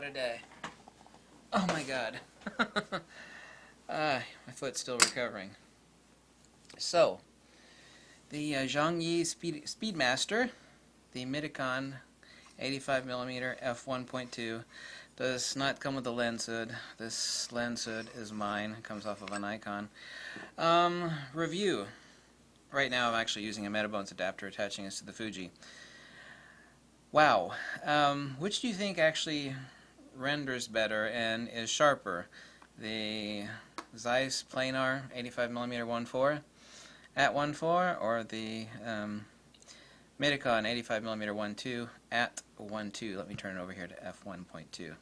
a day. Oh my god. My foot's still recovering. So, the Zhongyi Speedmaster, the MITAKON 85mm f1.2, does not come with a lens hood. This lens hood is mine. It comes off of a Nikon. Review. Right now I'm actually using a MetaBones adapter attaching this to the Fuji. Wow. Which do you think actually renders better and is sharper? The Zeiss planar 85mm 1.4 at 1.4 or the MITAKON 85mm 1.2 at 1.2? Let me turn it over here to f1.2.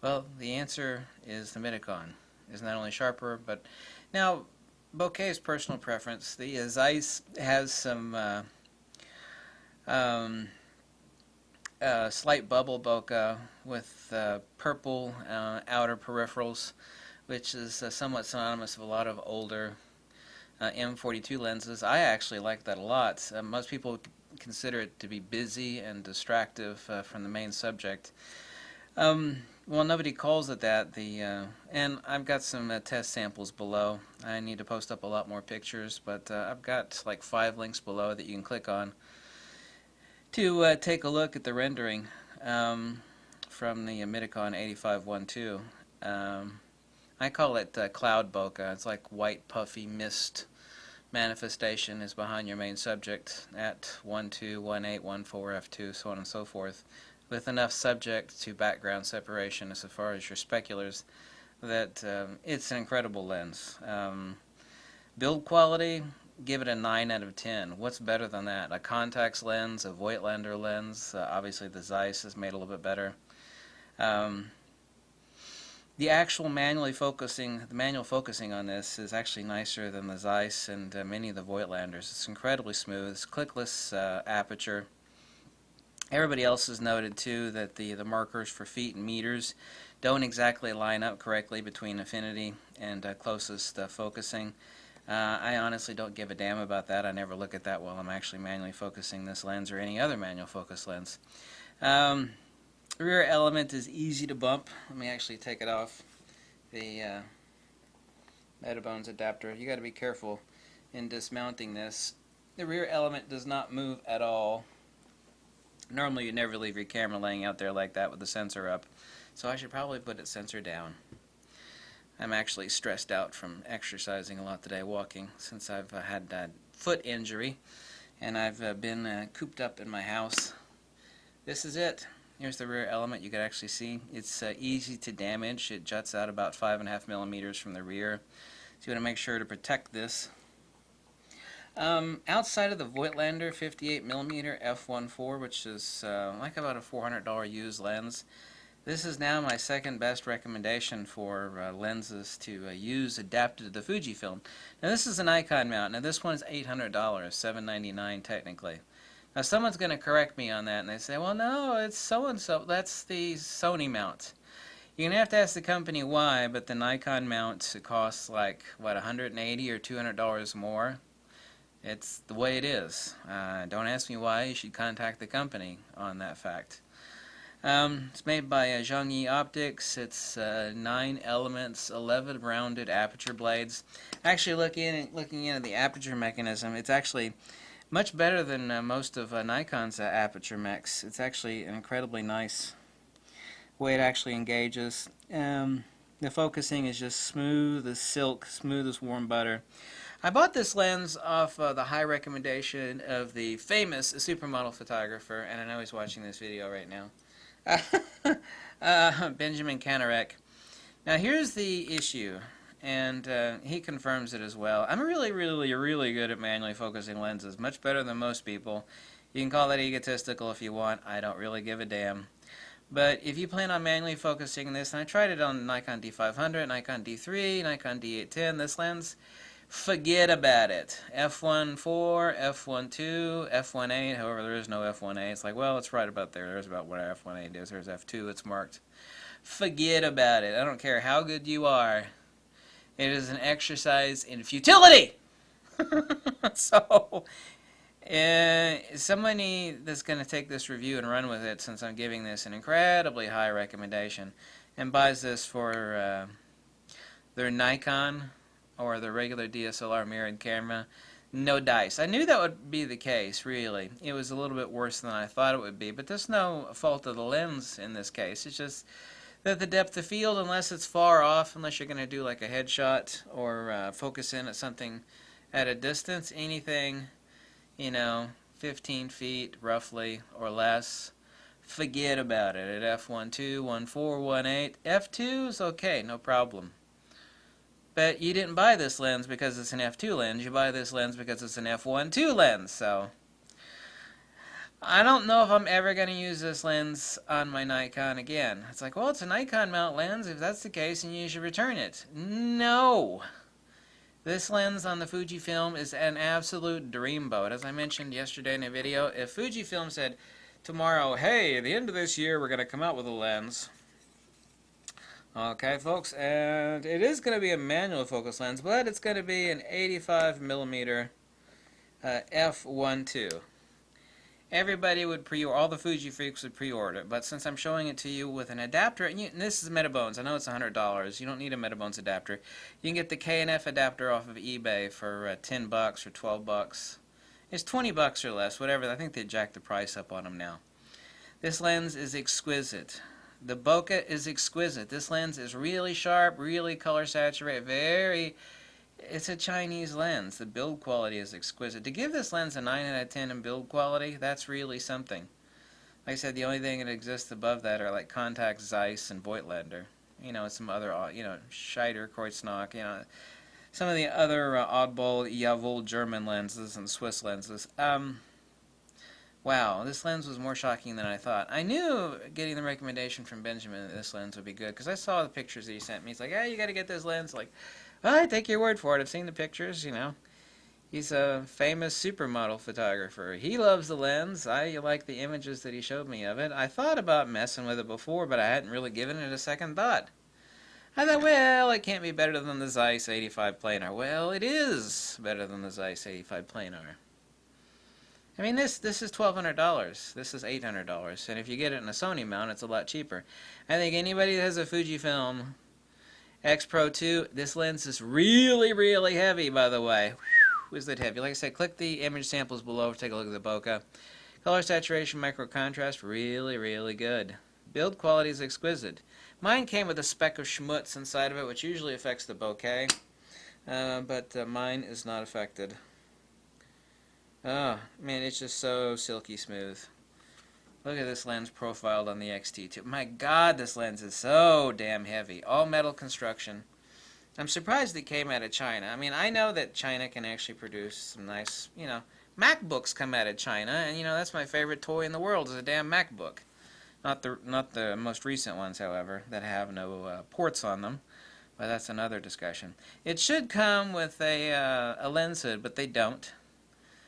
Well, the answer is the MITAKON. Is not only sharper, but now bokeh is personal preference. The Zeiss has some slight bubble bokeh with purple outer peripherals, which is somewhat synonymous with a lot of older M42 lenses. I actually like that a lot. Most people consider it to be busy and distractive from the main subject. Well, nobody calls it that. And I've got some test samples below. I need to post up a lot more pictures, but I've got like 5 links below that you can click on to take a look at the rendering from the MITAKON 8512. I call it cloud bokeh. It's like white puffy mist manifestation is behind your main subject at 1.2, 1.8, 1.4, f2, so on and so forth, with enough subject to background separation as far as your speculars that it's an incredible lens. Build quality, give it a 9 out of 10. What's better than that? A Contax lens, a Voigtlander lens. Obviously the Zeiss is made a little bit better. The actual manual focusing on this is actually nicer than the Zeiss and many of the Voigtlanders. It's incredibly smooth. It's clickless aperture. Everybody else has noted too that the markers for feet and meters don't exactly line up correctly between affinity and closest focusing. I honestly don't give a damn about that. I never look at that while I'm actually manually focusing this lens or any other manual focus lens. Rear element is easy to bump. Let me actually take it off the MetaBones adapter. You got to be careful in dismounting this. The rear element does not move at all. Normally you never leave your camera laying out there like that with the sensor up, so I should probably put its sensor down. I'm actually stressed out from exercising a lot today, walking, since I've had that foot injury and I've been cooped up in my house. This is it. Here's the rear element. You can actually see it's easy to damage. It juts out about 5.5 millimeters from the rear, so you want to make sure to protect this. Outside of the Voigtlander 58mm f1.4, which is like about a $400 used lens, this is now my second best recommendation for lenses to use adapted to the Fujifilm. Now this is a Nikon mount. Now this one is $800, $799 technically. Now someone's going to correct me on that and they say, well no, it's so-and-so, that's the Sony mount. You're going to have to ask the company why, but the Nikon mount costs like, what, $180 or $200 more? It's the way it is. Don't ask me why, you should contact the company on that fact. It's made by Zhongyi Optics. It's 9 elements, 11 rounded aperture blades. Actually, looking into the aperture mechanism, it's actually much better than most of Nikon's aperture mechs. It's actually an incredibly nice way it actually engages. The focusing is just smooth as silk, smooth as warm butter. I bought this lens off the high recommendation of the famous supermodel photographer, and I know he's watching this video right now, Benjamin Kanarek. Now here's the issue, and he confirms it as well. I'm really good at manually focusing lenses, much better than most people. You can call that egotistical if you want. I don't really give a damn. But if you plan on manually focusing this, and I tried it on Nikon D500, Nikon D3, Nikon D810, this lens, forget about it. F1.4, F1.2, F1.8, however there is no F1.8. It's like, well, it's right about there. There's about what F1.8 is. There's F2, it's marked. Forget about it. I don't care how good you are. It is an exercise in futility. So, Somebody that's going to take this review and run with it, since I'm giving this an incredibly high recommendation, and buys this for their Nikon or their regular DSLR mirrored camera, no dice. I knew that would be the case, really. It was a little bit worse than I thought it would be, but there's no fault of the lens in this case. It's just that the depth of field, unless it's far off, unless you're going to do like a headshot or focus in at something at a distance, anything, 15 feet roughly or less, forget about it at f1.2, 1.4, 1.8. f2 is okay, no problem. But you didn't buy this lens because it's an f2 lens. You buy this lens because it's an f1.2 lens. So I don't know if I'm ever going to use this lens on my Nikon again. It's like, well, it's a Nikon mount lens. If that's the case, then you should return it. No. This lens on the Fujifilm is an absolute dreamboat. As I mentioned yesterday in a video, if Fujifilm said tomorrow, hey, at the end of this year, we're going to come out with a lens. Okay, folks, and it is going to be a manual focus lens, but it's going to be an 85mm f1.2. Everybody would pre-order, all the Fuji freaks would pre-order it, but since I'm showing it to you with an adapter, and this is Metabones, I know it's $100, you don't need a Metabones adapter. You can get the K&F adapter off of eBay for $10 or $12. It's $20 or less, whatever. I think they jacked the price up on them now. This lens is exquisite. The Bokeh is exquisite. This lens is really sharp, really color saturated, it's a Chinese lens. The build quality is exquisite. To give this lens a 9 out of 10 in build quality, that's really something. Like I said, the only thing that exists above that are like Contax, Zeiss, and Voigtlander. Some other, Scheider, Kreuznach, some of the other oddball Jawohl German lenses and Swiss lenses. Wow, this lens was more shocking than I thought. I knew getting the recommendation from Benjamin that this lens would be good, because I saw the pictures that he sent me. He's like, hey, you got to get this lens. Like, well, I take your word for it. I've seen the pictures, He's a famous supermodel photographer. He loves the lens. I like the images that he showed me of it. I thought about messing with it before, but I hadn't really given it a second thought. I thought, well, it can't be better than the Zeiss 85 planar. Well, it is better than the Zeiss 85 planar. I mean, this is $1,200. This is $800. And if you get it in a Sony mount, it's a lot cheaper. I think anybody that has a Fujifilm X Pro 2, this lens is really, really heavy, by the way. Whew, is that heavy? Like I said, click the image samples below to take a look at the bokeh. Color saturation, micro contrast, really, really good. Build quality is exquisite. Mine came with a speck of schmutz inside of it, which usually affects the bokeh. But mine is not affected. Oh, man, it's just so silky smooth. Look at this lens profiled on the XT2. My God, this lens is so damn heavy. All metal construction. I'm surprised it came out of China. I mean, I know that China can actually produce some nice, MacBooks come out of China, and that's my favorite toy in the world is a damn MacBook. Not the most recent ones, however, that have no ports on them. But that's another discussion. It should come with a lens hood, but they don't.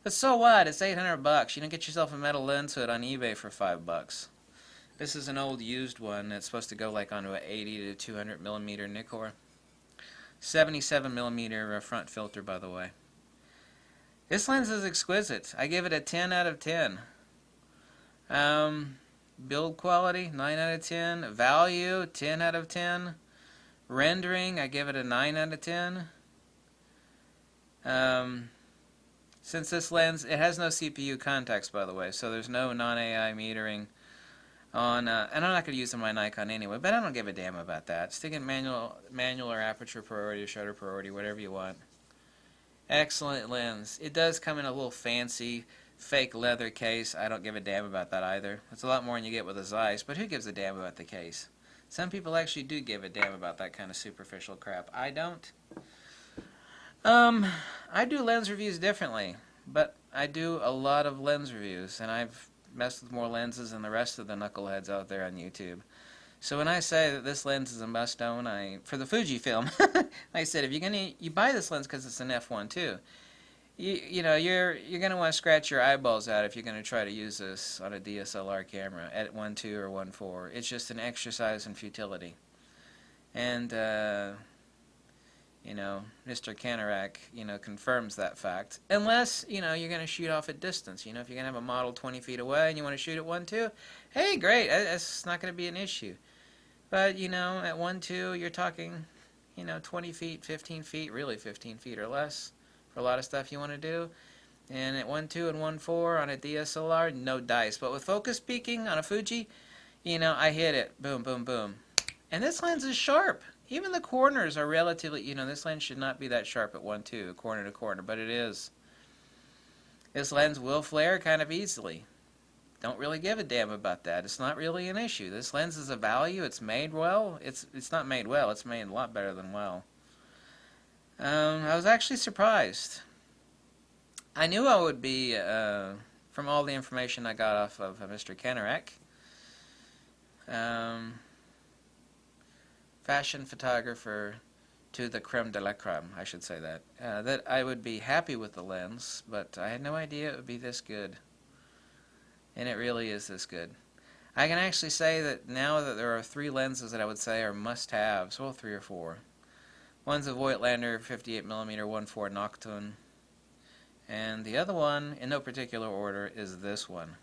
But so what? It's $800. You don't get yourself a metal lens hood on eBay for $5. This is an old used one that's supposed to go like onto an 80 to 200 millimeter Nikkor. 77 millimeter front filter, by the way. This lens is exquisite. I give it a 10 out of 10. Build quality, 9 out of 10. Value, 10 out of 10. Rendering, I give it a 9 out of 10. Since this lens, it has no CPU context, by the way, so there's no non-AI metering on, and I'm not going to use it on my Nikon anyway, but I don't give a damn about that. Stick in manual or aperture priority or shutter priority, whatever you want. Excellent lens. It does come in a little fancy fake leather case. I don't give a damn about that either. It's a lot more than you get with a Zeiss, but who gives a damn about the case? Some people actually do give a damn about that kind of superficial crap. I don't. I do lens reviews differently, but I do a lot of lens reviews, and I've messed with more lenses than the rest of the knuckleheads out there on YouTube. So when I say that this lens is a must-own, for the Fujifilm, like I said, if you buy this lens because it's an f1.2, you're gonna want to scratch your eyeballs out if you're gonna try to use this on a DSLR camera at 1.2 or 1.4. It's just an exercise in futility, and Mr. Canarak, confirms that fact. Unless, you're going to shoot off at distance. If you're going to have a model 20 feet away and you want to shoot at 1.2, hey, great, that's not going to be an issue. But, at 1.2, you're talking, 20 feet, 15 feet, really 15 feet or less for a lot of stuff you want to do. And at 1.2 and 1.4 on a DSLR, no dice. But with focus peaking on a Fuji, I hit it. Boom, boom, boom. And this lens is sharp. Even the corners are relatively, this lens should not be that sharp at 1.2, corner to corner, but it is. This lens will flare kind of easily. Don't really give a damn about that. It's not really an issue. This lens is a value. It's made well. It's not made well. It's made a lot better than well. I was actually surprised. I knew I would be, from all the information I got off of Mr. Canarak. Fashion photographer to the creme de la creme, I should say that. That I would be happy with the lens, but I had no idea it would be this good. And it really is this good. I can actually say that now that there are 3 lenses that I would say are must-haves, well, 3 or 4. One's a Voigtlander 58mm 1.4 Nocturne, and the other one, in no particular order, is this one.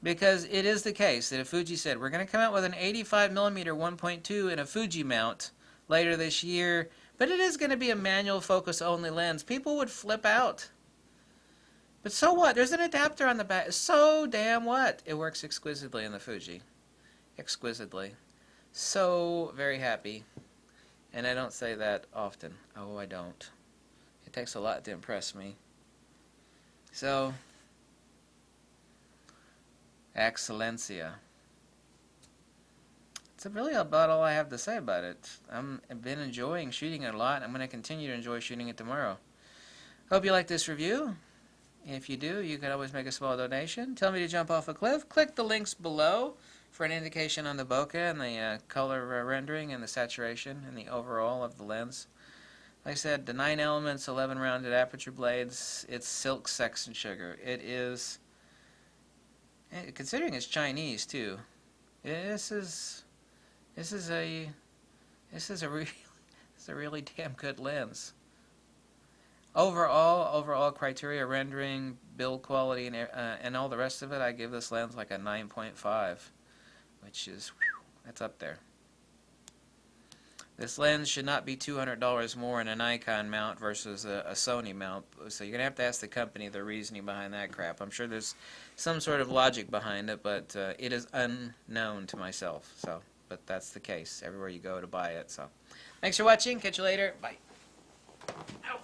Because it is the case that if Fuji said, we're going to come out with an 85mm 1.2 in a Fuji mount later this year, but it is going to be a manual focus only lens, people would flip out. But so what? There's an adapter on the back. So damn what? It works exquisitely in the Fuji. Exquisitely. So very happy. And I don't say that often. Oh, I don't. It takes a lot to impress me. So, Excellencia. It's really about all I have to say about it. I've been enjoying shooting it a lot. I'm going to continue to enjoy shooting it tomorrow. Hope you like this review. If you do, you can always make a small donation. Tell me to jump off a cliff. Click the links below for an indication on the bokeh and the color rendering and the saturation and the overall of the lens. Like I said, the 9 elements, 11 rounded aperture blades. It's silk, sex, and sugar. It is, considering it's Chinese too. This is a really damn good lens. Overall criteria, rendering, build quality, and all the rest of it, I give this lens like a 9.5, which is, that's up there. This lens should not be $200 more in a Nikon mount versus a Sony mount, so you're going to have to ask the company the reasoning behind that crap. I'm sure there's some sort of logic behind it, but it is unknown to myself. So, but that's the case everywhere you go to buy it. So, thanks for watching. Catch you later. Bye. Ow.